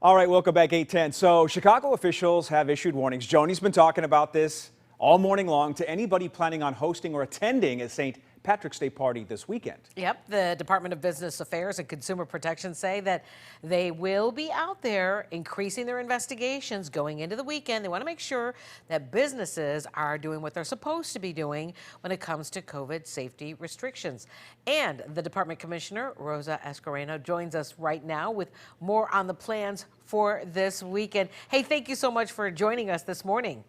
All right, welcome back, 8:10. So Chicago officials have issued warnings. Joni's been talking about this all morning long to anybody planning on hosting or attending a St. Patrick's Day party this weekend. Yep, the Department of Business Affairs and Consumer Protection say that they will be out there increasing their investigations going into the weekend. They want to make sure that businesses are doing what they're supposed to be doing when it comes to COVID safety restrictions. And the Department Commissioner Rosa Escareno joins us right now with more on the plans for this weekend. Hey, thank you so much for joining us this morning.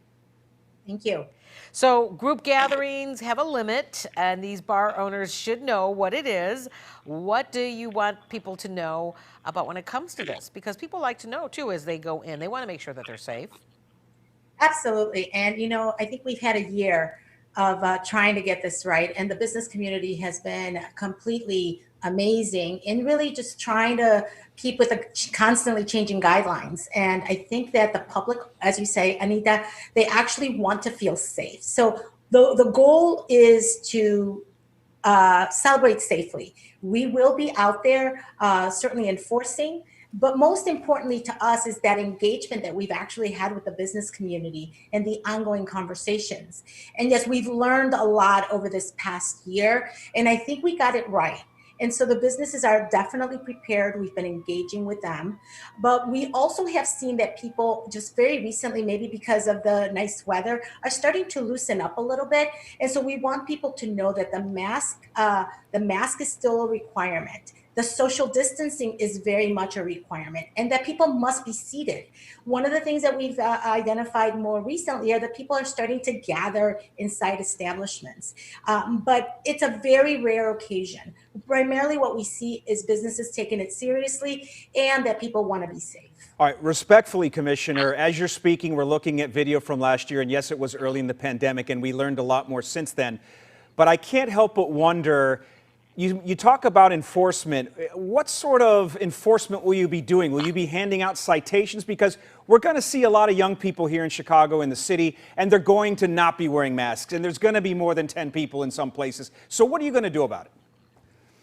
Thank you. So group gatherings have a limit, and these bar owners should know what it is. What do you want people to know about when it comes to this? Because people like to know, too, as they go in. They want to make sure that they're safe. Absolutely. And, I think we've had a year of trying to get this right. And the business community has been completely amazing in really just trying to keep with the constantly changing guidelines. And I think that the public, as you say, Anita, they actually want to feel safe. So the goal is to celebrate safely. We will be out there certainly enforcing. But most importantly to us is that engagement that we've actually had with the business community and the ongoing conversations. And yes, we've learned a lot over this past year, and I think we got it right. And so the businesses are definitely prepared. We've been engaging with them. But we also have seen that people just very recently, maybe because of the nice weather, are starting to loosen up a little bit. And so we want people to know that the mask is still a requirement. The social distancing is very much a requirement, and that people must be seated. One of the things that we've identified more recently are that people are starting to gather inside establishments. But it's a very rare occasion. Primarily what we see is businesses taking it seriously and that people want to be safe. All right, respectfully, Commissioner, as you're speaking, we're looking at video from last year, and yes, it was early in the pandemic, and we learned a lot more since then. But I can't help but wonder, you talk about enforcement. What sort of enforcement will you be doing? Will you be handing out citations? Because we're going to see a lot of young people here in Chicago, in the city, and they're going to not be wearing masks. And there's going to be more than 10 people in some places. So what are you going to do about it?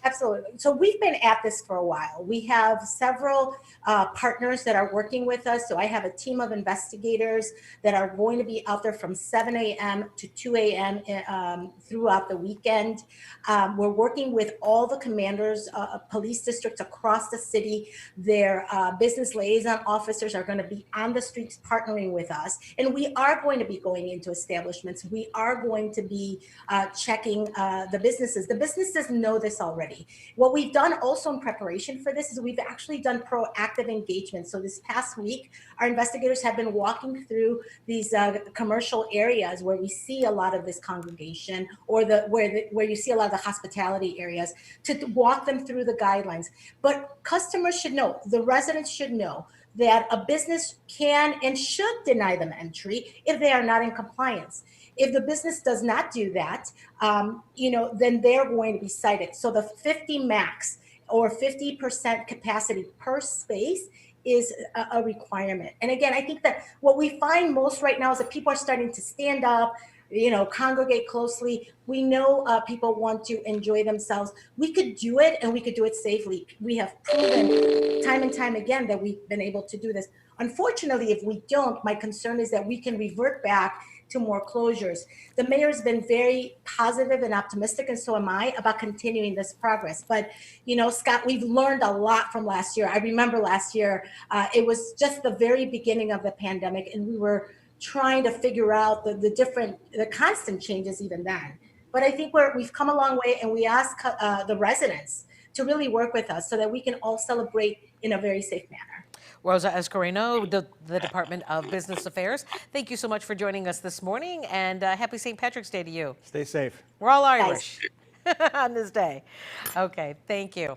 Absolutely. So we've been at this for a while. We have several partners that are working with us. So I have a team of investigators that are going to be out there from 7 a.m. to 2 a.m. Throughout the weekend. We're working with all the commanders, police districts across the city. Their business liaison officers are going to be on the streets partnering with us. And we are going to be going into establishments. We are going to be checking the businesses. The businesses know this already. What we've done also in preparation for this is we've actually done proactive engagement. So this past week, our investigators have been walking through these commercial areas where we see a lot of this congregation, or where you see a lot of the hospitality areas, to walk them through the guidelines. But customers should know, the residents should know, that a business can and should deny them entry if they are not in compliance. If the business does not do that, then they're going to be cited. So the 50 max or 50% capacity per space is a requirement. And again, I think that what we find most right now is that people are starting to stand up, congregate closely. We know people want to enjoy themselves. We could do it, and we could do it safely. We have proven time and time again that we've been able to do this. Unfortunately, if we don't, my concern is that we can revert back to more closures. The mayor has been very positive and optimistic, and so am I, about continuing this progress. But, Scott, we've learned a lot from last year. I remember last year, it was just the very beginning of the pandemic, and we were trying to figure out the constant changes even then. But I think we've come a long way, and we ask the residents to really work with us so that we can all celebrate in a very safe manner. Rosa Escareno, the Department of Business Affairs, thank you so much for joining us this morning, and happy St. Patrick's Day to you. Stay safe. We're all Irish on this day. Okay, thank you.